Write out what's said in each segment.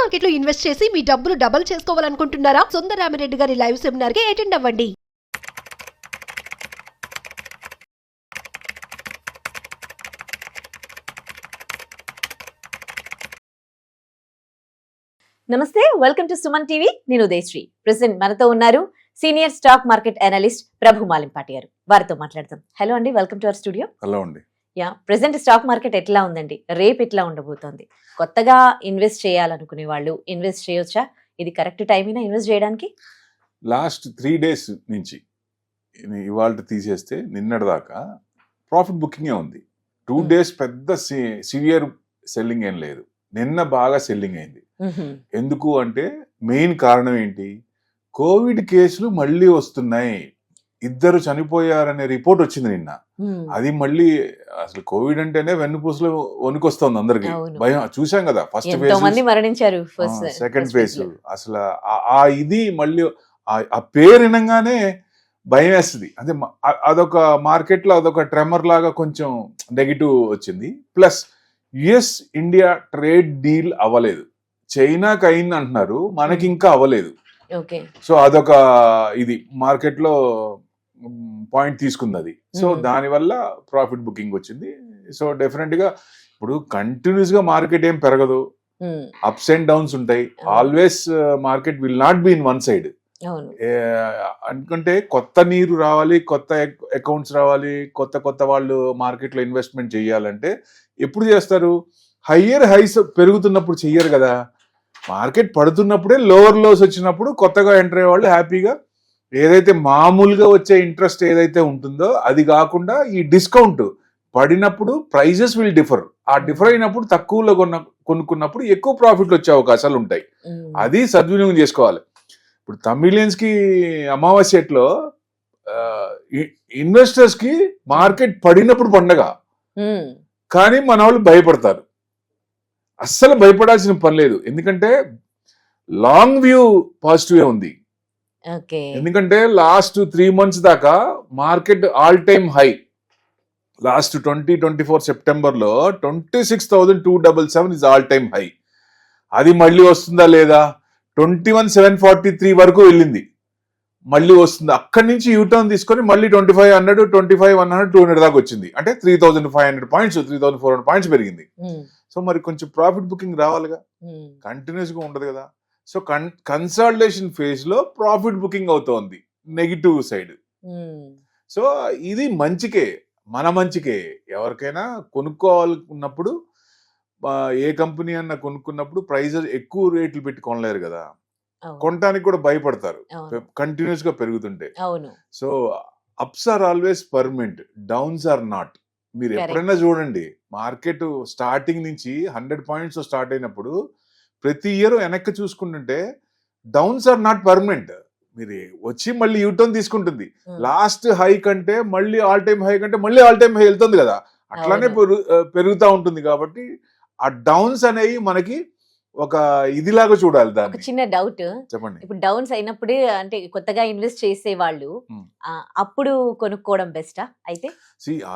Market లో invest చేసి మీ డబ్బులు డబుల్ చేసుకోవాలనుకుంటున్నారా? సుందరరామిరెడ్డి గారి లైవ్ సెమినార్ కి అటెండ్ అవ్వండి. నమస్తే, వెల్కమ్ టు సుమన్ టీవీ. నేను ఉదయశ్రీ. ప్రెసెంట్ మనతో ఉన్నారు సీనియర్ స్టాక్ మార్కెట్ అనలిస్ట్ ప్రభు మాలింపాటి గారు. వారితో మాట్లాడదాం. హలో అండి, welcome to our studio. Hello అండి. ప్రెసెంట్ స్టాక్ మార్కెట్ ఎట్లా ఉందండి? రేపు ఎట్లా ఉండబోతోంది? కొత్తగా ఇన్వెస్ట్ చేయాలనుకునే వాళ్ళు ఇన్వెస్ట్ చేయొచ్చా? ఇది కరెక్ట్ టైమేనా ఇన్వెస్ట్ చేయడానికి? లాస్ట్ 3 days నుంచి ఇవాళ తీసేస్తే నిన్నటి దాకా ప్రాఫిట్ బుకింగే ఉంది. 2 days పెద్ద సివియర్ సెల్లింగ్ ఏం లేదు. నిన్న బాగా సెల్లింగ్ అయింది. ఎందుకు అంటే మెయిన్ కారణం ఏంటి? కోవిడ్ కేసులు మళ్ళీ వస్తున్నాయి. 2 చనిపోయారనే రిపోర్ట్ వచ్చింది నిన్న. అది మళ్ళీ అసలు కోవిడ్ అంటేనే వెన్నుపూసలు వణుకొస్తుంది అందరికి. భయం చూసాం కదా. ఫస్ట్ ఫేజ్ మరణించారు, సెకండ్ ఫేజ్ అసలు ఇది మళ్ళీ ఆ పేరు వినంగానే భయం వేస్తుంది. అంటే అదొక మార్కెట్ లో అదొక ట్రెమర్ లాగా కొంచెం నెగిటివ్ వచ్చింది. Plus US India trade deal అవ్వలేదు. చైనాకి అయింది అంటున్నారు, మనకి ఇంకా అవ్వలేదు. సో అదొక ఇది మార్కెట్ లో పాయింట్ తీసుకుంది అది. సో దానివల్ల ప్రాఫిట్ బుకింగ్ వచ్చింది. సో డెఫినెట్ గా ఇప్పుడు కంటిన్యూస్ గా మార్కెట్ ఏం పెరగదు, అప్స్ అండ్ డౌన్స్ ఉంటాయి. Always market will not be in one side. అనుకుంటే కొత్త నీరు రావాలి, కొత్త అకౌంట్స్ రావాలి, కొత్త వాళ్ళు మార్కెట్ లో ఇన్వెస్ట్మెంట్ చేయాలంటే ఎప్పుడు చేస్తారు? హయ్యర్ హైస్ పెరుగుతున్నప్పుడు చెయ్యరు కదా. మార్కెట్ పడుతున్నప్పుడే లోవర్ లోస్ వచ్చినప్పుడు కొత్తగా ఎంటర్ అయ్యే వాళ్ళు హ్యాపీగా ఏదైతే మామూలుగా వచ్చే ఇంట్రెస్ట్ ఏదైతే ఉంటుందో అది కాకుండా ఈ డిస్కౌంట్ పడినప్పుడు ప్రైజెస్ విల్ డిఫర్. ఆ డిఫర్ అయినప్పుడు తక్కువలో కొనుక్కున్నప్పుడు ఎక్కువ ప్రాఫిట్లు వచ్చే అవకాశాలు ఉంటాయి. అది సద్వినియోగం చేసుకోవాలి. ఇప్పుడు తమిళియన్స్ కి అమావాస్యలో ఇన్వెస్టర్స్ కి మార్కెట్ పడినప్పుడు పండగ, కానీ మన వాళ్ళు భయపడతారు. అస్సలు భయపడాల్సిన పని లేదు. ఎందుకంటే లాంగ్ వ్యూ పాజిటివ్ ఉంది. ఎందుకంటే లాస్ట్ 3 months దాకా market all time high. Last 2024 September లో 26,277 ఇస్ ఆల్ టైమ్ హై. అది మళ్ళీ వస్తుందా లేదా? 21,743 వరకు వెళ్ళింది, మళ్ళీ వస్తుంది. అక్కడి నుంచి యూటర్న్ తీసుకొని మళ్ళీ 2500, 25,100, 200 దాకా వచ్చింది. అంటే 3,500 పాయింట్స్, 3,400 పాయింట్స్ పెరిగింది. సో మరి కొంచెం ప్రాఫిట్ బుకింగ్ రావాలిగా, కంటిన్యూస్ గా ఉండదు కదా. సో కన్సాలిడేషన్ ఫేజ్ లో ప్రాఫిట్ బుకింగ్ అవుతోంది నెగిటివ్ సైడ్. సో ఇది మంచికే, మన మంచికే. ఎవరికైనా కొనుక్కోవాలనుకున్నప్పుడు ఏ కంపెనీ అన్న కొనుక్కున్నప్పుడు ప్రైజెస్ ఎక్కువ రేట్లు పెట్టి కొనలేరు కదా, కొనడానికి కూడా భయపడతారు కంటిన్యూస్ గా పెరుగుతుంటే. So ups are always permanent, downs are not. మీరు ఎప్పుడైనా చూడండి, మార్కెట్ స్టార్టింగ్ నుంచి 100 points స్టార్ట్ అయినప్పుడు ప్రతి ఇయర్ వెనక్కి చూసుకుంటుంటే డౌన్స్ ఆర్ నాట్ పర్మనెంట్. మీరు వచ్చి మళ్ళీ యూటర్న్ తీసుకుంటుంది. లాస్ట్ హై కంటే మళ్ళీ ఆల్ టైమ్ హై కంటే మళ్ళీ ఆల్ టైమ్ హై వెళ్తుంది కదా, అట్లానే పెరుగుతూ ఉంటుంది. కాబట్టి ఆ డౌన్స్ అనేవి మనకి ఒక ఇదిలాగా చూడాలి. దాన్ని చిన్న డౌట్ చెప్పండి. ఇప్పుడు డౌన్స్ అయినప్పుడే అంటే కొత్తగా ఇన్వెస్ట్ చేసే వాళ్ళు అప్పుడు కొనుక్కోవడం బెస్టా? అయితే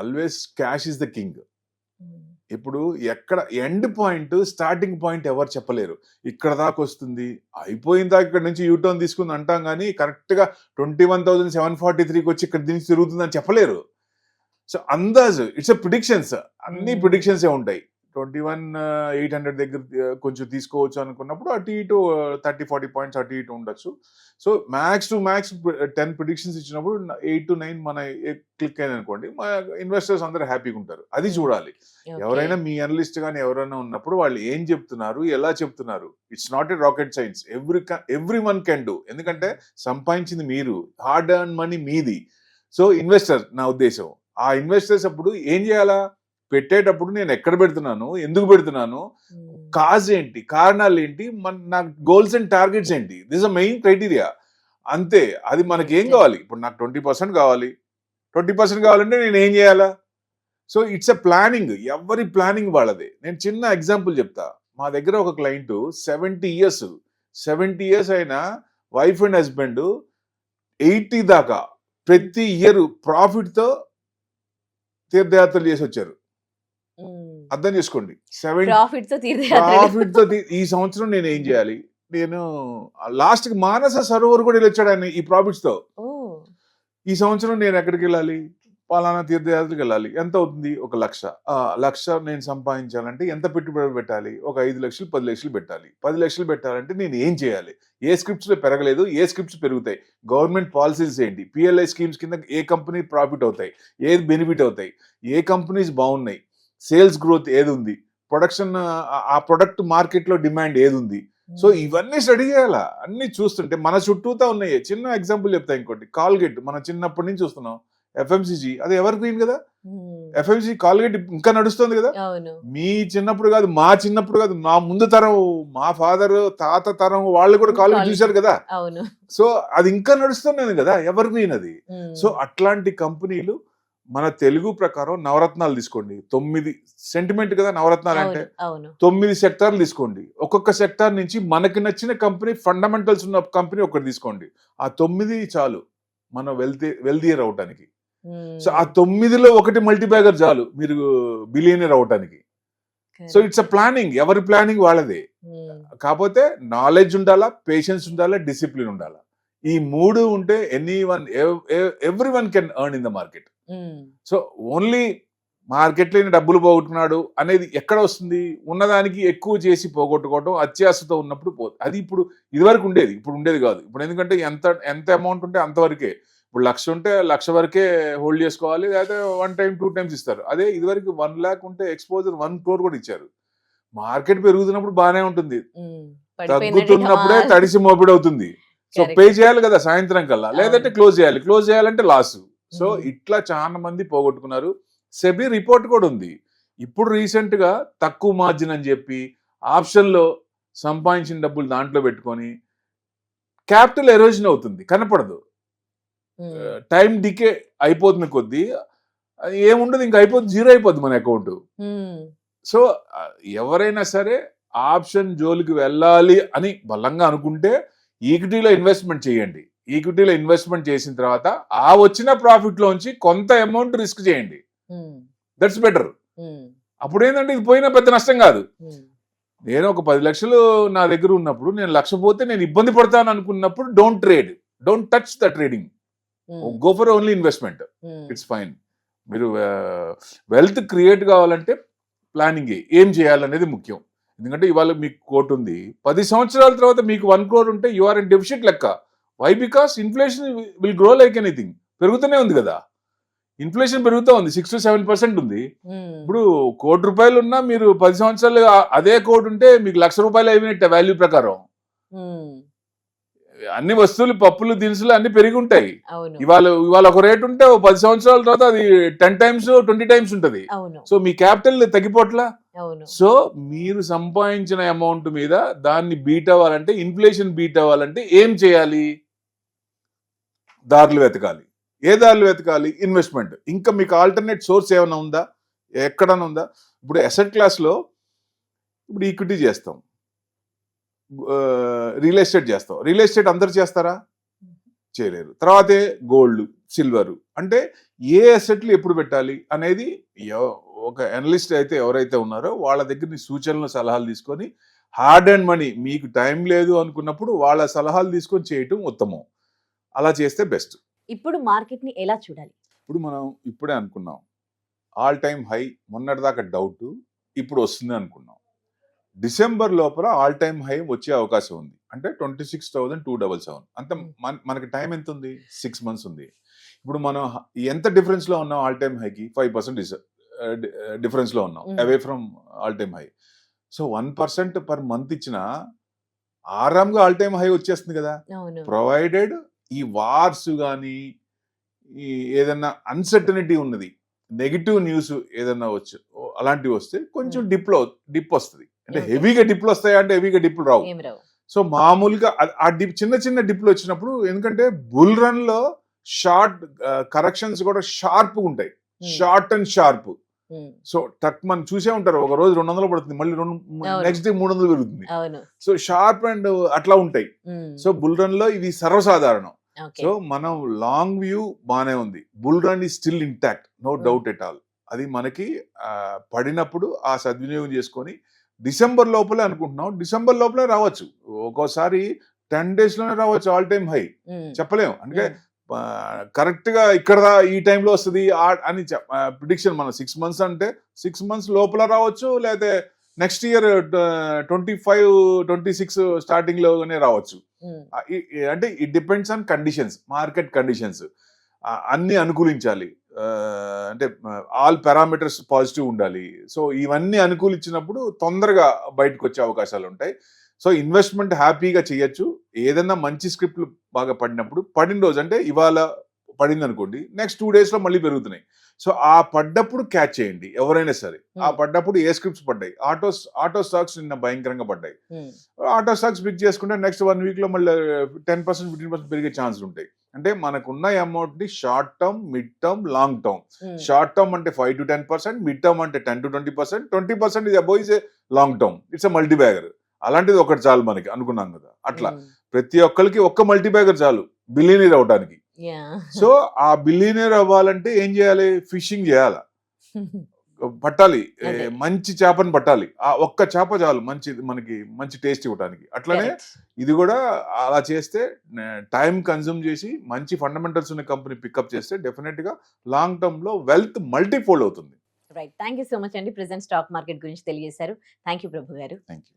always cash is the king. ఇప్పుడు ఎక్కడ ఎండ్ పాయింట్ స్టార్టింగ్ పాయింట్ ఎవరు చెప్పలేరు. ఇక్కడ దాకా వస్తుంది, అయిపోయిన దాకా ఇక్కడ నుంచి యూటర్న్ తీసుకుంది అంటాం, కానీ కరెక్ట్ గా 21,743కి వచ్చి ఇక్కడ నుంచి తిరుగుతుంది అని చెప్పలేరు. సో అందాజ్, ఇట్స్ ప్రిడిక్షన్స్. అన్ని ప్రిడిక్షన్స్ ఏ ఉంటాయి. 21,800 దగ్గర కొంచెం తీసుకోవచ్చు అనుకున్నప్పుడు అటు ఇటు 30-40 పాయింట్స్ అటు ఇటు ఉండొచ్చు. So max to max 10 predictions ఇచ్చినప్పుడు 8 to 9 మన క్లిక్ అయింది అనుకోండి, మా ఇన్వెస్టర్స్ అందరూ హ్యాపీగా ఉంటారు. అది చూడాలి. ఎవరైనా మీ అనలిస్ట్ కానీ ఎవరైనా ఉన్నప్పుడు వాళ్ళు ఏం చెప్తున్నారు, ఎలా చెప్తున్నారు. It's not a rocket science. Every one can do. ఎందుకంటే సంపాదించింది మీరు, హార్డ్ ఎర్న్ మనీ మీది. సో ఇన్వెస్టర్, నా ఉద్దేశం ఆ ఇన్వెస్టర్స్ అప్పుడు ఏం చేయాలా? పెట్టేటప్పుడు నేను ఎక్కడ పెడుతున్నాను, ఎందుకు పెడుతున్నాను, కాజ్ ఏంటి, కారణాలు ఏంటి, నా గోల్స్ అండ్ టార్గెట్స్ ఏంటి, దిస్ అ మెయిన్ క్రైటీరియా. అంతే. అది మనకి ఏం కావాలి? ఇప్పుడు నాకు 20% కావాలి, 20% కావాలంటే నేను ఏం చేయాలా? So it's a planning. ఎవరి ప్లానింగ్ వాళ్ళదే. నేను చిన్న ఎగ్జాంపుల్ చెప్తా. మా దగ్గర ఒక క్లయింట్ 70 years అయినా వైఫ్ అండ్ హస్బెండ్ 80 దాకా ప్రతి ఇయర్ ప్రాఫిట్ తో తీర్థయాత్రలు చేసి వచ్చారు. అర్థం చేసుకోండి. 70 ప్రాఫిట్ తో తీర్థయాత్ర. ప్రాఫిట్ తో ఈ సంవత్సరం నేను ఏం చేయాలి, నేను లాస్ట్ కి మానస సరోవర్ కూడా వెళ్ళొచ్చాడు ఆయన ఈ ప్రాఫిట్స్ తో. ఓ, ఈ సంవత్సరం నేను ఎక్కడికి వెళ్ళాలి, పలానా తీర్థయాత్రకి వెళ్ళాలి, ఎంత అవుతుంది, 1,00,000. 1,00,000 నేను సంపాదించాలంటే ఎంత పెట్టుబడి పెట్టాలి, ఒక 5 లక్షలు 10 లక్షలు పెట్టాలి. 10 లక్షలు పెట్టాలంటే నేను ఏం చేయాలి, ఏ స్క్రిప్ట్స్ లో పెరగలేదు, ఏ స్క్రిప్ట్స్ పెరుగుతాయి, గవర్నమెంట్ పాలసీస్ ఏంటి, పిఎల్ఐ స్కీమ్స్ కింద ఏ కంపెనీ ప్రాఫిట్ అవుతాయి, ఏది బెనిఫిట్ అవుతాయి, ఏ కంపెనీస్ బాగున్నాయి, సేల్స్ గ్రోత్ ఏది ఉంది, ప్రొడక్షన్ ఆ ప్రొడక్ట్ మార్కెట్ లో డిమాండ్ ఏది ఉంది. సో ఇవన్నీ స్టడీ చేయాలా. అన్ని చూస్తుంటే మన చుట్టూతా ఉన్నాయి. చిన్న ఎగ్జాంపుల్ చెప్తా ఇంకోటి, కాల్గేట్ మనం చిన్నప్పటి నుంచి చూస్తున్నాం. FMCG అది ఎవర్ గ్రీన్ కదా, FMCG కాల్గేట్ ఇంకా నడుస్తుంది కదా. అవును. మీ చిన్నప్పుడు కాదు, మా చిన్నప్పుడు కాదు, మా ముందు తరం, మా ఫాదర్ తాత తరం వాళ్ళు కూడా కాల్గేట్ చూశారు కదా. అవును. సో అది ఇంకా నడుస్తున్నది కదా, ఎవర్ గ్రీన్ అది. సో అట్లాంటి కంపెనీలు మన తెలుగు ప్రకారం నవరత్నాలు తీసుకోండి. 9 సెంటిమెంట్ కదా నవరత్నాలు అంటే. 9 సెక్టార్లు తీసుకోండి. ఒక్కొక్క సెక్టార్ నుంచి మనకి నచ్చిన కంపెనీ, ఫండమెంటల్స్ ఉన్న కంపెనీ ఒకటి తీసుకోండి. ఆ 9 చాలు మనం వెల్దియర్ అవటానికి. సో ఆ 9లో ఒకటి మల్టీబ్యాగర్ చాలు మీరు బిలియనర్ అవటానికి. సో ఇట్స్ అ ప్లానింగ్, ఎవరి ప్లానింగ్ వాళ్ళదే. కాకపోతే నాలెడ్జ్ ఉండాలా, పేషెన్స్ ఉండాలా, డిసిప్లిన్ ఉండాలా. ఈ 3 ఉంటే every one can earn in the market. So only మార్కెట్లో డబ్బులు పోగొట్టుకున్నాడు అనేది ఎక్కడ వస్తుంది, ఉన్నదానికి ఎక్కువ చేసి పోగొట్టుకోవడం, అత్యాశతో ఉన్నప్పుడు అది ఇప్పుడు ఇదివరకు ఉండేది, ఇప్పుడు ఉండేది కాదు. ఇప్పుడు ఎందుకంటే ఎంత అమౌంట్ ఉంటే అంతవరకే. ఇప్పుడు 1,00,000 ఉంటే 1,00,000 వరకే హోల్డ్ చేసుకోవాలి, లేదా 1 టైం 2 టైమ్స్ ఇస్తారు. అదే ఇదివరకు 1 lakh ఉంటే ఎక్స్పోజర్ 1 crore కూడా ఇచ్చారు. మార్కెట్ పెరుగుతున్నప్పుడు బాగానే ఉంటుంది, తగ్గుతున్నప్పుడే తడిసి మోపిడి అవుతుంది. సో పే చేయాలి కదా సాయంత్రం కల్లా, లేదంటే క్లోజ్ చేయాలంటే లాస్. సో ఇట్లా చాలా మంది పోగొట్టుకున్నారు. సెబీ రిపోర్ట్ కూడా ఉంది. ఇప్పుడు రీసెంట్ గా తక్కువ మార్జిన్ అని చెప్పి ఆప్షన్ లో సంపాదించిన డబ్బులు దాంట్లో పెట్టుకొని క్యాపిటల్ ఎరోజన్ అవుతుంది, కనపడదు. టైం డికే అయిపోతున్న కొద్దీ ఏముండదు, ఇంకా అయిపోతుంది, 0 అయిపోద్ది మన అకౌంట్. సో ఎవరైనా సరే ఆప్షన్ జోలికి వెళ్ళాలి అని బలంగా అనుకుంటే ఈక్విటీలో ఇన్వెస్ట్మెంట్ చేయండి. ఈక్విటీలో ఇన్వెస్ట్మెంట్ చేసిన తర్వాత ఆ వచ్చిన ప్రాఫిట్ లోంచి కొంత అమౌంట్ రిస్క్ చేయండి. That's better. అప్పుడు ఏంటంటే ఇది పోయినా పెద్ద నష్టం కాదు. నేను ఒక 10 లక్షలు నా దగ్గర ఉన్నప్పుడు, నేను 1,00,000 పోతే నేను ఇబ్బంది పడతాను అనుకున్నప్పుడు don't touch the trading, go for only investment. It's fine. మీరు వెల్త్ క్రియేట్ కావాలంటే ప్లానింగ్ ఏం చేయాలనేది ముఖ్యం. ఎందుకంటే ఇవాళ మీకు కోటి ఉంది, 10 సంవత్సరాల తర్వాత మీకు 1 crore ఉంటే యు ఆర్ ఇన్ డెఫిసిట్ లెక్క. Why? Because inflation will grow like anything. పెరుగుతూనే ఉంది కదా, ఇన్ఫ్లేషన్ పెరుగుతూ ఉంది, 6 to 7% ఉంది. ఇప్పుడు ₹1,00,000 ఉన్నా మీరు 10 సంవత్సరాలు అదే కోటి ఉంటే మీకు ₹1,00,000 అయినట్టే వాల్యూ ప్రకారం. అన్ని వస్తువులు, పప్పులు, దినుసులు అన్ని పెరిగి ఉంటాయి. ఇవాళ ఒక రేట్ ఉంటే 10 సంవత్సరాల తర్వాత అది 10 times 20 times ఉంటది. సో మీ క్యాపిటల్ తగ్గిపోట్లా. సో మీరు సంపాదించిన అమౌంట్ మీద దాన్ని బీట్ అవ్వాలంటే, ఇన్ఫ్లేషన్ బీట్ అవ్వాలంటే ఏం చేయాలి? దారులు వెతకాలి. ఏ దారులు వెతకాలి? ఇన్వెస్ట్మెంట్. ఇంకా మీకు ఆల్టర్నేట్ సోర్స్ ఏమైనా ఉందా? ఎక్కడైనా ఉందా? ఇప్పుడు అసెట్ క్లాస్ లో ఇప్పుడు ఈక్విటీ చేస్తాం, రియల్ ఎస్టేట్ చేస్తాం. రియల్ ఎస్టేట్ అందరు చేస్తారా? చేయలేరు. తర్వాతే గోల్డ్, సిల్వర్. అంటే ఏ అసెట్లు ఎప్పుడు పెట్టాలి అనేది ఒక అనలిస్ట్ అయితే ఎవరైతే ఉన్నారో వాళ్ళ దగ్గర సూచనలు, సలహాలు తీసుకొని, హార్డ్ అండ్ మనీ మీకు టైం లేదు అనుకున్నప్పుడు వాళ్ళ సలహాలు తీసుకొని చేయటం ఉత్తమం. అలా చేస్తే బెస్ట్. ఇప్పుడు మార్కెట్ ని ఎలా చూడాలి? ఇప్పుడు మనం ఇప్పుడే అనుకున్నాం ఆల్ టైమ్ హై, మొన్నటిదాకా డౌట్, ఇప్పుడు వస్తుంది అనుకున్నాం. డిసెంబర్ లోపల ఆల్ టైమ్ హై వచ్చే అవకాశం ఉంది. అంటే 26,277. అంత మనకి టైం ఎంత ఉంది? 6 months ఉంది. ఇప్పుడు మనం ఎంత డిఫరెన్స్ లో ఉన్నాం? ఆల్ టైమ్ హైకి 5% డిఫరెన్స్ లో ఉన్నాం, away from all time high. So 1% per month ఇచ్చిన ఆరాంగా ఆల్ టైమ్ హై వచ్చేస్తుంది కదా. ప్రొవైడెడ్ ఈ వార్స్ కానీ, ఈ ఏదన్నా అన్సర్టనిటీ ఉన్నది, నెగిటివ్ న్యూస్ ఏదన్నా అలాంటివి వస్తే కొంచెం డిప్ వస్తుంది. అంటే హెవీగా డిప్లు వస్తాయా అంటే హెవీగా డిప్లు రావు. సో మామూలుగా ఆ డిప్, చిన్న చిన్న డిప్లు వచ్చినప్పుడు, ఎందుకంటే బుల్ రన్ లో షార్ట్ కరెక్షన్స్ కూడా షార్ప్ ఉంటాయి, షార్ట్ అండ్ షార్ప్. సో మనం చూసే ఉంటారు, ఒక రోజు 200 పడుతుంది, మళ్ళీ నెక్స్ట్ డే 300 పెరుగుతుంది. సో షార్ప్ అండ్ అట్లా ఉంటాయి. సో బుల్ రన్ లో ఇది సర్వసాధారణం. సో మనం లాంగ్ వ్యూ బానే ఉంది, బుల్ రన్ ఈ still intact, no doubt at all. అది మనకి పడినప్పుడు ఆ సద్వినియోగం చేసుకొని డిసెంబర్ లోపలే అనుకుంటున్నాం, డిసెంబర్ లోపలే రావచ్చు, ఒక్కోసారి 10 days లోనే రావచ్చు ఆల్ టైమ్ హై, చెప్పలేము. అంటే కరెక్ట్ గా ఇక్కడ ఈ టైంలో వస్తుంది అని ప్రిడిక్షన్. మన 6 months అంటే 6 months లోపల రావచ్చు, లేకపోతే నెక్స్ట్ ఇయర్ 25-26 స్టార్టింగ్ లోనే రావచ్చు. అంటే it depends on conditions, market conditions అన్ని అనుకూలించాలి. అంటే ఆల్ పారామీటర్స్ పాజిటివ్ ఉండాలి. సో ఇవన్నీ అనుకూలించినప్పుడు తొందరగా బయటకు వచ్చే అవకాశాలు ఉంటాయి. సో ఇన్వెస్ట్మెంట్ హ్యాపీగా చేయొచ్చు. ఏదన్నా మంచి స్క్రిప్ట్లు బాగా పడినప్పుడు, పడిన రోజు అంటే ఇవాళ పడింది అనుకోండి, నెక్స్ట్ 2 days లో మళ్ళీ పెరుగుతున్నాయి. సో ఆ పడ్డప్పుడు క్యాచ్ చేయండి ఎవరైనా సరే. ఆ పడ్డప్పుడు ఏ స్క్రిప్ట్స్ పడ్డాయి, ఆటో స్టాక్స్ నిన్న భయంకరంగా పడ్డాయి. ఆటో స్టాక్స్ పిక్ చేసుకుంటే నెక్స్ట్ 1 week లో మళ్ళీ 10%, 15% పెరిగే ఛాన్స్ ఉంటాయి. అంటే మనకున్న అమౌంట్ ని short term, mid term, long term. Short term అంటే 5 to 10%, మిడ్ టర్మ్ అంటే 10 to 20%, 20% ఇది above is a long term. It's a multi bagger. అలాంటిది ఒకటి చాలు మనకి అనుకున్నాం కదా. అట్లా ప్రతి ఒక్కరికి ఒక్క మల్టీ బ్యాగర్ చాలు బిలియనీర్ అవడానికి. సో ఆ బిలియనీర్ అవ్వాలంటే ఏం చేయాలి? ఫిషింగ్ చేయాలి, పట్టాలి, మంచి చేపని పట్టాలి. ఆ ఒక్క చేప చాలు మనకి మంచి టేస్ట్ ఇవ్వడానికి. అట్లనే ఇది కూడా అలా చేస్తే, టైం కన్జ్యూమ్ చేసి మంచి ఫండమెంటల్స్ ఉన్న కంపెనీ పికప్ చేస్తే డెఫినెట్ గా లాంగ్ టర్మ్ లో వెల్త్ మల్టీఫోల్డ్ అవుతుంది. Right, thank you so much అండి. ప్రెసెంట్ స్టాక్ మార్కెట్ గురించి తెలియజేశారు. థ్యాంక్ యూ ప్రభు గారు. Thank you.